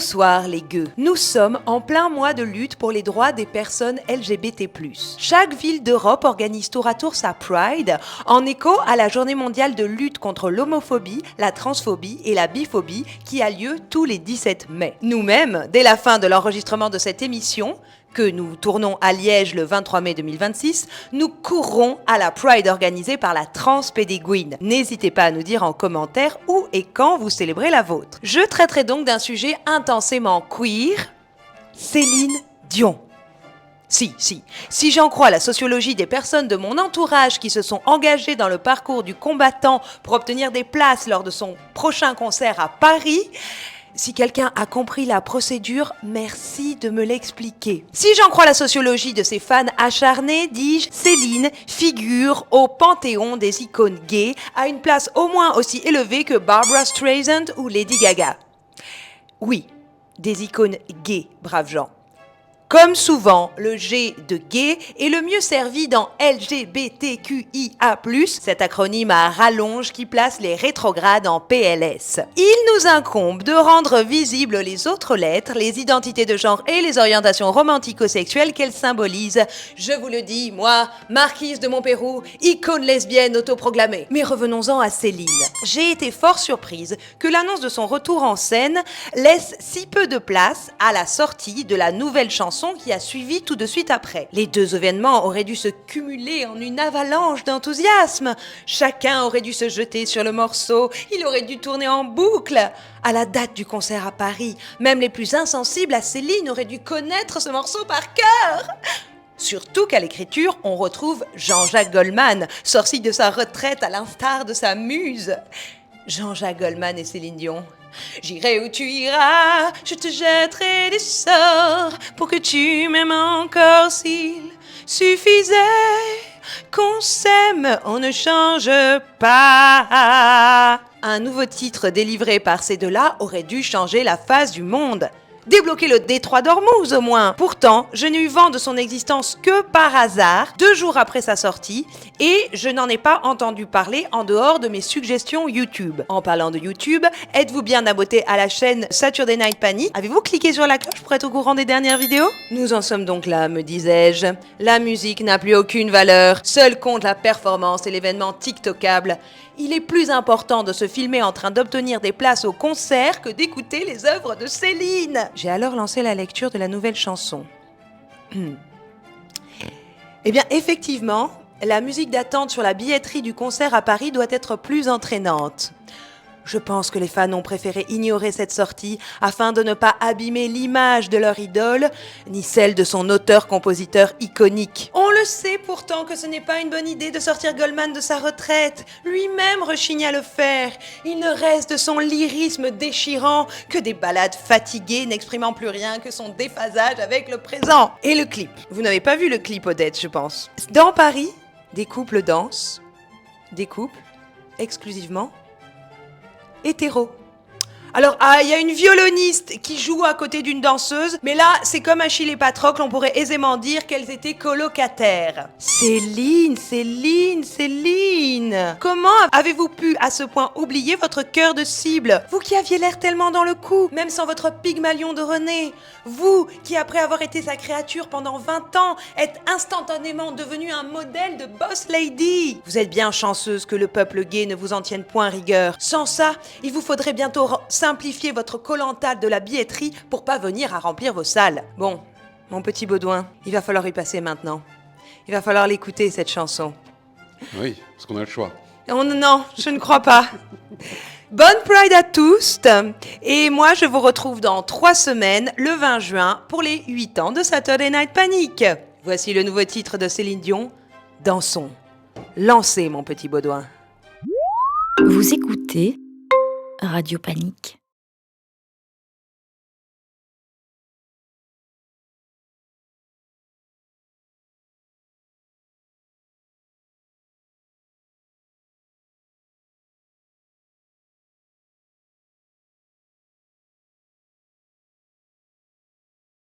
Bonsoir les gueux. Nous sommes en plein mois de lutte pour les droits des personnes LGBT+. Chaque ville d'Europe organise tour à tour sa Pride en écho à la journée mondiale de lutte contre l'homophobie, la transphobie et la biphobie qui a lieu tous les 17 mai. Nous-mêmes, dès la fin de l'enregistrement de cette émission, que nous tournons à Liège le 23 mai 2026, nous courrons à la Pride organisée par la Transpédiguine. N'hésitez pas à nous dire en commentaire où et quand vous célébrez la vôtre. Je traiterai donc d'un sujet intensément queer, Céline Dion. Si j'en crois la sociologie des personnes de mon entourage qui se sont engagées dans le parcours du combattant pour obtenir des places lors de son prochain concert à Paris, si quelqu'un a compris la procédure, merci de me l'expliquer. Si j'en crois la sociologie de ces fans acharnés, dis-je, Céline figure au panthéon des icônes gays, à une place au moins aussi élevée que Barbra Streisand ou Lady Gaga. Oui, des icônes gays, braves gens. Comme souvent, le G de gay est le mieux servi dans LGBTQIA+, cet acronyme à rallonge qui place les rétrogrades en PLS. Il nous incombe de rendre visibles les autres lettres, les identités de genre et les orientations romantico-sexuelles qu'elles symbolisent. Je vous le dis, moi, marquise de Montpérou, icône lesbienne autoproclamée. Mais revenons-en à Céline. J'ai été fort surprise que l'annonce de son retour en scène laisse si peu de place à la sortie de la nouvelle chanson qui a suivi tout de suite après. Les deux événements auraient dû se cumuler en une avalanche d'enthousiasme. Chacun aurait dû se jeter sur le morceau, il aurait dû tourner en boucle. À la date du concert à Paris, même les plus insensibles à Céline auraient dû connaître ce morceau par cœur. Surtout qu'à l'écriture, on retrouve Jean-Jacques Goldman, sorti de sa retraite à l'instar de sa muse. Jean-Jacques Goldman et Céline Dion. J'irai où tu iras, je te jetterai des sorts pour que tu m'aimes encore s'il suffisait qu'on s'aime, on ne change pas. Un nouveau titre délivré par ces deux-là aurait dû changer la face du monde. Débloquer le détroit d'Ormuz au moins. Pourtant, je n'ai eu vent de son existence que par hasard, 2 jours après sa sortie, et je n'en ai pas entendu parler en dehors de mes suggestions YouTube. En parlant de YouTube, êtes-vous bien abonné à la chaîne Saturday Night Panic? Avez-vous cliqué sur la cloche pour être au courant des dernières vidéos? Nous en sommes donc là, me disais-je. La musique n'a plus aucune valeur, seul compte la performance et l'événement TikTokable. Il est plus important de se filmer en train d'obtenir des places au concert que d'écouter les œuvres de Céline. J'ai alors lancé la lecture de la nouvelle chanson. Eh bien, effectivement, la musique d'attente sur la billetterie du concert à Paris doit être plus entraînante. Je pense que les fans ont préféré ignorer cette sortie afin de ne pas abîmer l'image de leur idole, ni celle de son auteur-compositeur iconique. On le sait pourtant que ce n'est pas une bonne idée de sortir Goldman de sa retraite. Lui-même rechigne à le faire. Il ne reste de son lyrisme déchirant que des ballades fatiguées n'exprimant plus rien que son déphasage avec le présent. Et le clip. Vous n'avez pas vu le clip, Odette, je pense. Dans Paris, des couples dansent. Des couples, exclusivement hétéro. Alors, il y a une violoniste qui joue à côté d'une danseuse, mais là, c'est comme Achille et Patrocle, on pourrait aisément dire qu'elles étaient colocataires. Céline! Comment avez-vous pu à ce point oublier votre cœur de cible? Vous qui aviez l'air tellement dans le coup, même sans votre Pygmalion de René. Vous qui, après avoir été sa créature pendant 20 ans, êtes instantanément devenu un modèle de boss lady. Vous êtes bien chanceuse que le peuple gay ne vous en tienne point rigueur. Sans ça, il vous faudrait bientôt simplifier votre Koh-Lanta de la billetterie pour pas venir à remplir vos salles. Bon, mon petit Baudouin, il va falloir y passer maintenant. Il va falloir l'écouter, cette chanson. Oui, parce qu'on a le choix. Oh non, je ne crois pas. Bonne Pride à tous. Et moi, je vous retrouve dans 3 semaines, le 20 juin, pour les 8 ans de Saturday Night Panic. Voici le nouveau titre de Céline Dion, Dansons. Lancez, mon petit Baudouin. Vous écoutez Radio Panique.